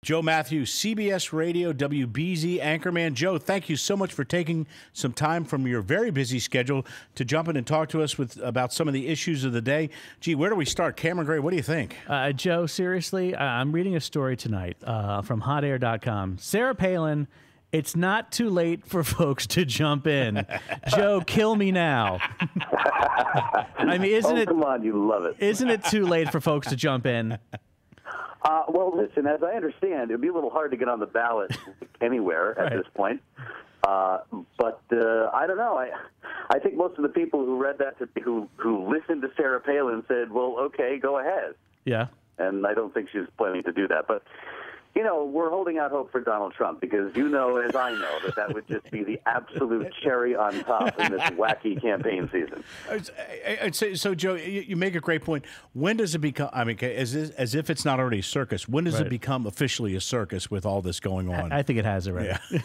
Joe Mathieu, CBS Radio, WBZ anchorman. Joe, thank you so much for taking some time from your very busy schedule to jump in and talk to us about some of the issues of the day. Gee, where do we start? Cameron Gray, what do you think? Joe, seriously, I'm reading a story tonight from hotair.com. Sarah Palin, it's not too late for folks to jump in. Joe, kill me now. I mean, come on, you love it. Isn't it too late for folks to jump in? Well, listen, as I understand, it'd be a little hard to get on the ballot anywhere at this point. But I don't know. I think most of the people who read that, who listened to Sarah Palin said, well, okay, go ahead. Yeah. And I don't think she's planning to do that. But, you know, we're holding out hope for Donald Trump because you know, as I know, that would just be the absolute cherry on top in this wacky campaign season. So, Joe, you make a great point. When does it become, I mean, as if it's not already a circus, when does it become officially a circus with all this going on? I think it has already. Yeah.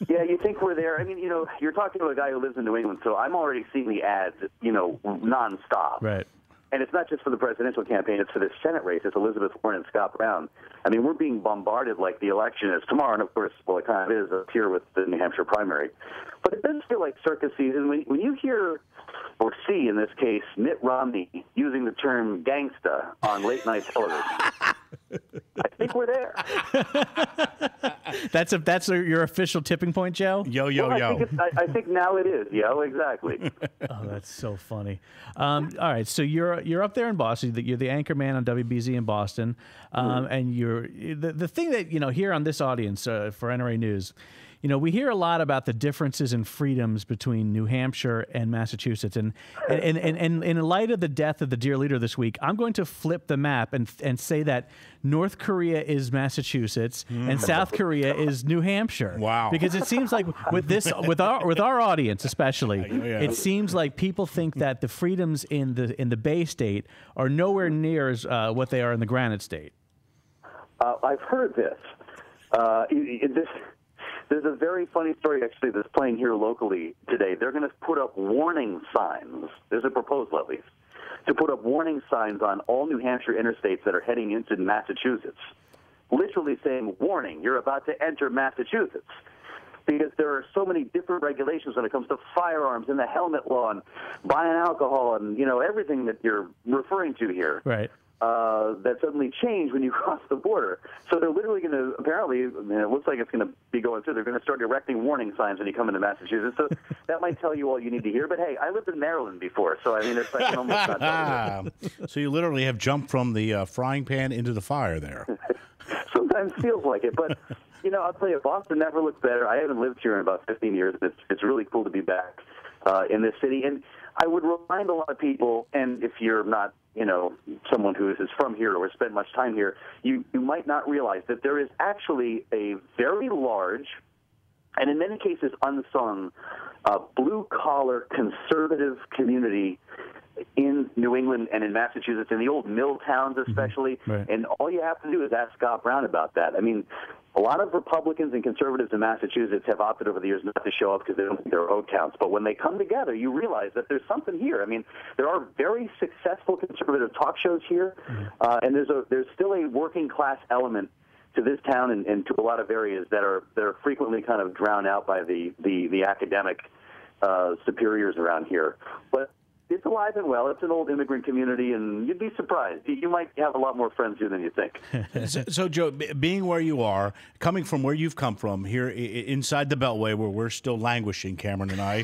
Yeah, you think we're there. I mean, you know, you're talking to a guy who lives in New England, so I'm already seeing the ads, you know, nonstop. Right. And it's not just for the presidential campaign, it's for the Senate race. It's Elizabeth Warren and Scott Brown. I mean, we're being bombarded like the election is tomorrow, and of course, well, it kind of is up here with the New Hampshire primary. But it does feel like circus season. When you hear, or see in this case, Mitt Romney using the term gangsta on late-night television, I think we're there. That's your official tipping point, Joe? Yo. I think now it is. Yo, exactly. Oh, that's so funny. All right, so you're up there in Boston. You're the anchor man on WBZ in Boston, and you're the thing that here on this audience for NRA News. You know, we hear a lot about the differences in freedoms between New Hampshire and Massachusetts. And in light of the death of the dear leader this week, I'm going to flip the map and say that North Korea is Massachusetts and South Korea is New Hampshire. Wow. Because it seems like with our audience especially, it seems like people think that the freedoms in the Bay State are nowhere near as what they are in the Granite State. I've heard this. There's a very funny story, actually, that's playing here locally today. They're going to put up warning signs. There's a proposal, at least, to put up warning signs on all New Hampshire interstates that are heading into Massachusetts, literally saying, warning, you're about to enter Massachusetts. Because there are so many different regulations when it comes to firearms and the helmet law and buying alcohol and, you know, everything that you're referring to here. Right. That suddenly change when you cross the border. So they're literally going to, apparently, it looks like it's going to be going through, they're going to start erecting warning signs when you come into Massachusetts. So that might tell you all you need to hear. But, hey, I lived in Maryland before, so, I mean, it's like almost not tell you. So you literally have jumped from the frying pan into the fire there. Sometimes feels like it. But, you know, I'll tell you, Boston never looks better. I haven't lived here in about 15 years. It's really cool to be back in this city. And I would remind a lot of people, and if you're not, you know, someone who is from here or has spent much time here, you might not realize that there is actually a very large, and in many cases unsung, blue-collar conservative community in New England and in Massachusetts, in the old mill towns especially. Right. And all you have to do is ask Scott Brown about that. I mean, a lot of Republicans and conservatives in Massachusetts have opted over the years not to show up because they don't think they're vote counts. But when they come together, you realize that there's something here. I mean, there are very successful conservative talk shows here, and there's still a working class element to this town and to a lot of areas that are frequently kind of drowned out by the academic superiors around here. But it's alive and well. It's an old immigrant community, and you'd be surprised. You might have a lot more friends here than you think. So, Joe, being where you are, coming from where you've come from, here inside the Beltway, where we're still languishing, Cameron and I.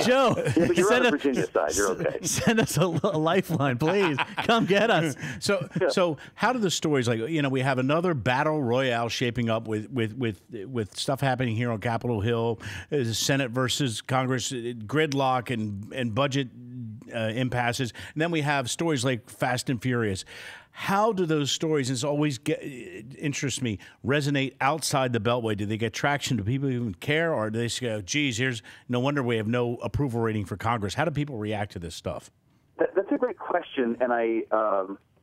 Joe, yeah, but you're on the Virginia side. You're okay. Send us a lifeline, please. Come get us. So how do the stories, like, you know, we have another battle royale shaping up with stuff happening here on Capitol Hill, Senate versus Congress, gridlock and budget impasses, and then we have stories like Fast and Furious. How do those stories, and it's always interests me, resonate outside the Beltway? Do they get traction? Do people even care, or do they say, oh, geez, no wonder we have no approval rating for Congress? How do people react to this stuff? That's a great question, and I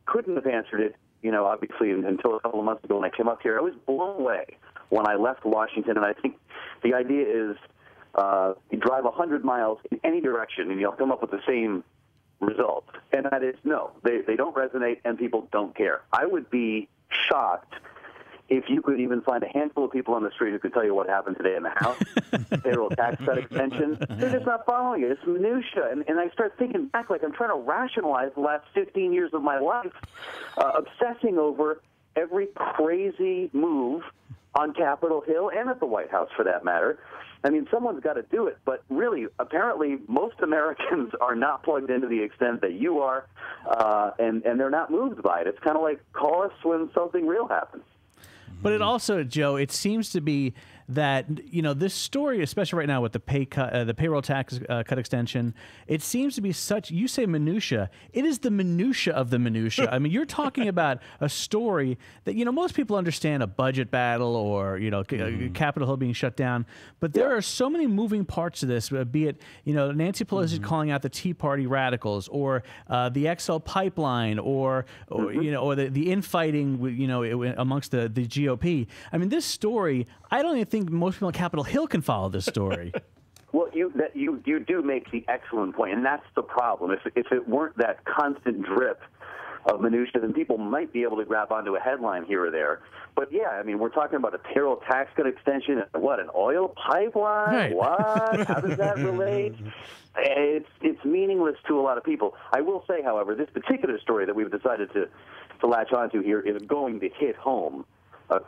couldn't have answered it, you know, obviously, until a couple of months ago when I came up here. I was blown away when I left Washington, and I think the idea is you drive 100 miles in any direction, and you'll come up with the same result. And that is, no, they don't resonate, and people don't care. I would be shocked if you could even find a handful of people on the street who could tell you what happened today in the House, payroll tax cut extension, they're just not following it. It's minutia. And I start thinking back, like I'm trying to rationalize the last 15 years of my life, obsessing over every crazy move on Capitol Hill and at the White House, for that matter. I mean, someone's got to do it, but really, apparently, most Americans are not plugged in to the extent that you are, and they're not moved by it. It's kind of like, call us when something real happens. But it also, Joe, it seems to be that, you know, this story, especially right now with the payroll tax cut extension, it seems to be such, you say minutia, it is the minutia of the minutia. I mean, you're talking about a story that, you know, most people understand a budget battle or, you know, Capitol Hill being shut down, but there are so many moving parts to this, be it, you know, Nancy Pelosi calling out the Tea Party radicals, or the XL pipeline, or you know, or the infighting, you know, amongst the GOP. I mean, this story, I don't even think most people on Capitol Hill can follow this story. Well, you do make the excellent point, and that's the problem. If it weren't that constant drip of minutia, then people might be able to grab onto a headline here or there. But yeah, I mean, we're talking about a payroll tax cut extension. What, an oil pipeline? Right. What? How does that relate? It's meaningless to a lot of people. I will say, however, this particular story that we've decided to latch onto here is going to hit home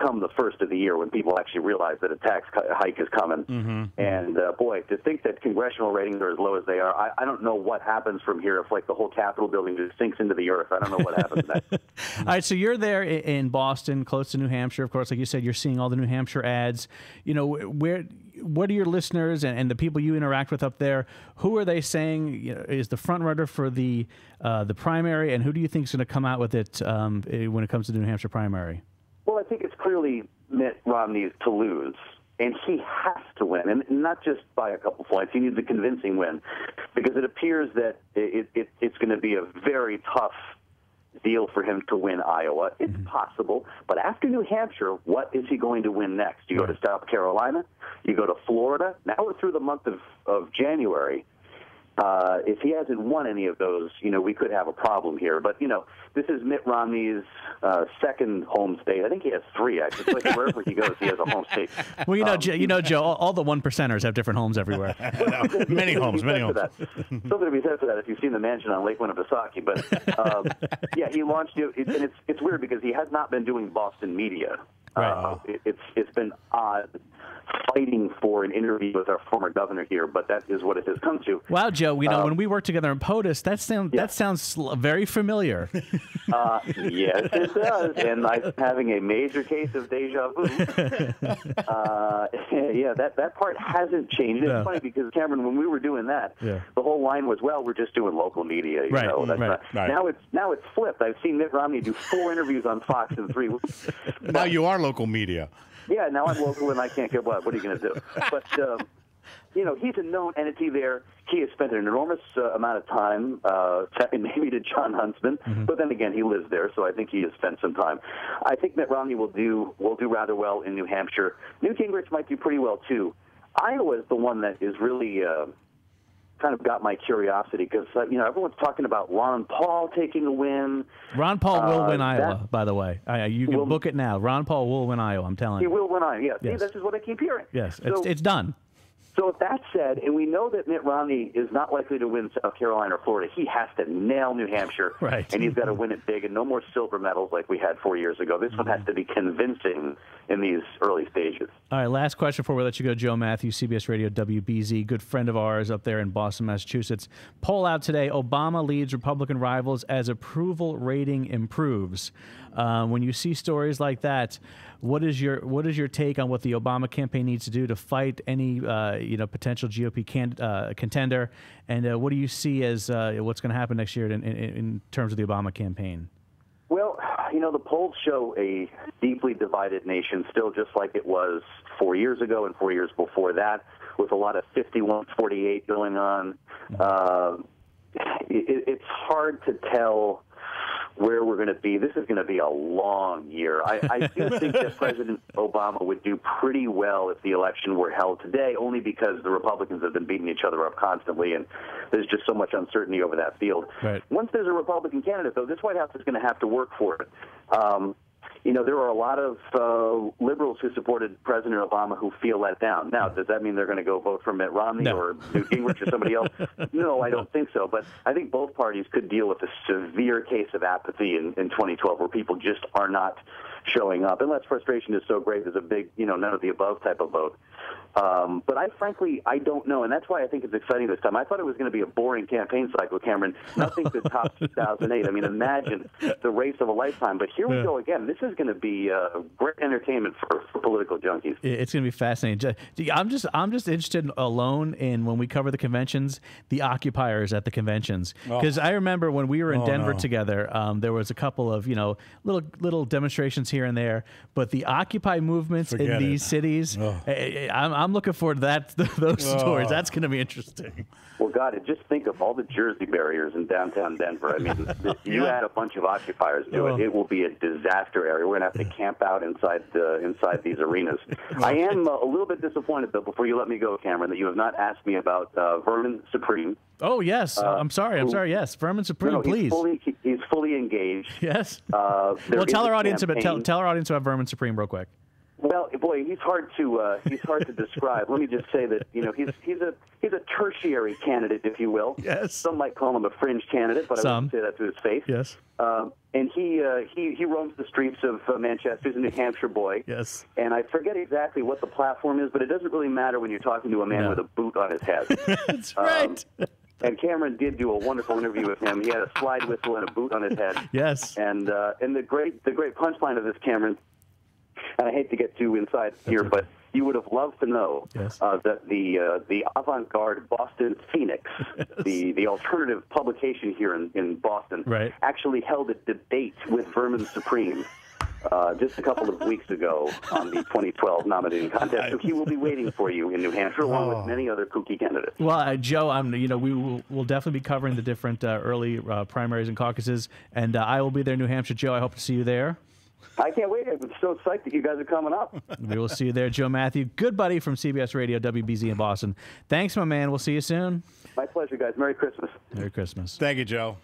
come the first of the year, when people actually realize that a tax hike is coming. And boy, to think that congressional ratings are as low as they are, I don't know what happens from here if, like, the whole Capitol building just sinks into the earth. I don't know what happens next. All right, so you're there in Boston, close to New Hampshire. Of course, like you said, you're seeing all the New Hampshire ads. You know, what are your listeners and the people you interact with up there? Who are they saying, you know, is the front runner for the primary, and who do you think is going to come out with it when it comes to the New Hampshire primary? Well, I think it's clearly Mitt Romney's to lose, and he has to win, and not just by a couple points. He needs a convincing win, because it appears that it's going to be a very tough deal for him to win Iowa. It's possible, but after New Hampshire, what is he going to win next? You go to South Carolina, you go to Florida. Now we're through the month of January. If he hasn't won any of those, you know, we could have a problem here. But, you know, this is Mitt Romney's second home state. I think he has three, actually. It's like wherever he goes, he has a home state. Well, you know, Joe, all the one percenters have different homes everywhere. Many homes. Something to be said for that if you've seen the mansion on Lake Winnipesaukee. But, yeah, he launched it, and it's weird because he has not been doing Boston media. Right. It's been odd fighting for an interview with our former governor here, but that is what it has come to. Wow, Joe, you know, when we worked together in POTUS, that sounds very familiar. Yes, it does, and I'm having a major case of deja vu. Yeah, that part hasn't changed. It's funny because, Cameron, when we were doing that, the whole line was, well, we're just doing local media. You know, that's right. Now it's flipped. I've seen Mitt Romney do 4 interviews on Fox in 3 weeks. Now you are local media. Yeah, now I'm local and I can't get what. What are you going to do? But, you know, he's a known entity there. He has spent an enormous amount of time, second maybe to John Huntsman, but then again, he lives there, so I think he has spent some time. I think Mitt Romney will do rather well in New Hampshire. Newt Gingrich might do pretty well, too. Iowa is the one that is really kind of got my curiosity because, you know, everyone's talking about Ron Paul taking a win. Ron Paul will win Iowa, by the way. You can book it now. Ron Paul will win Iowa, I'm telling you. He will win Iowa, yes. Yes. See, this is what I keep hearing. Yes, So, it's done. So with that said, and we know that Mitt Romney is not likely to win South Carolina or Florida, he has to nail New Hampshire, right. And he's got to win it big, and no more silver medals like we had 4 years ago. This one has to be convincing in these early stages. All right, last question before we let you go, Joe Mathieu, CBS Radio WBZ, good friend of ours up there in Boston, Massachusetts. Poll out today, Obama leads Republican rivals as approval rating improves. When you see stories like that, what is your take on what the Obama campaign needs to do to fight any potential GOP contender, and what do you see as what's going to happen next year in terms of the Obama campaign? Well, you know, the polls show a deeply divided nation still, just like it was 4 years ago and 4 years before that, with a lot of 51-48 going on. It's hard to tell where we're going to be. This is going to be a long year. I do think that President Obama would do pretty well if the election were held today, only because the Republicans have been beating each other up constantly, and there's just so much uncertainty over that field. Right. Once there's a Republican candidate, though, this White House is going to have to work for it. there are a lot of liberals who supported President Obama who feel let down. Now, does that mean they're going to go vote for Mitt Romney or Newt Gingrich or somebody else? No, I don't think so. But I think both parties could deal with a severe case of apathy in 2012 where people just are not showing up. Unless frustration is so great, there's a big, none of the above type of vote. But I don't know, and that's why I think it's exciting this time. I thought it was going to be a boring campaign cycle, Cameron. Nothing to top 2008. I mean, imagine the race of a lifetime. But here we go again. This is going to be great entertainment for political junkies. It's going to be fascinating. I'm just interested alone in, when we cover the conventions, the occupiers at the conventions. Because I remember when we were in Denver together, there was a couple of little demonstrations here and there, but the Occupy movements in these cities, I'm looking forward to those stories. That's going to be interesting. Well, God, just think of all the Jersey barriers in downtown Denver. I mean, you add a bunch of occupiers to it, it will be a disaster area. We're going to have to camp out inside these arenas. I am a little bit disappointed, though, before you let me go, Cameron, that you have not asked me about Vermin Supreme. Oh, yes. I'm sorry. Yes. Vermin Supreme, please. He's fully engaged. Yes. Well, tell our audience about Vermin Supreme real quick. Well, boy, he's hard to describe. Let me just say that he's a tertiary candidate, if you will. Yes. Some might call him a fringe candidate, but I wouldn't say that to his face. Yes. And he roams the streets of Manchester. He's a New Hampshire boy. Yes. And I forget exactly what the platform is, but it doesn't really matter when you're talking to a man with a boot on his head. That's right. And Cameron did do a wonderful interview with him. He had a slide whistle and a boot on his head. Yes. And the great punchline of this, Cameron, and I hate to get too inside here, but you would have loved to know that the avant-garde Boston Phoenix, the alternative publication here in Boston, actually held a debate with Vermin Supreme just a couple of weeks ago on the 2012 nominating contest. So he will be waiting for you in New Hampshire, along with many other kooky candidates. Well, Joe, we'll definitely be covering the different early primaries and caucuses, and I will be there in New Hampshire. Joe, I hope to see you there. I can't wait. I'm so psyched that you guys are coming up. We will see you there. Joe Mathieu, good buddy from CBS Radio, WBZ in Boston. Thanks, my man. We'll see you soon. My pleasure, guys. Merry Christmas. Merry Christmas. Thank you, Joe.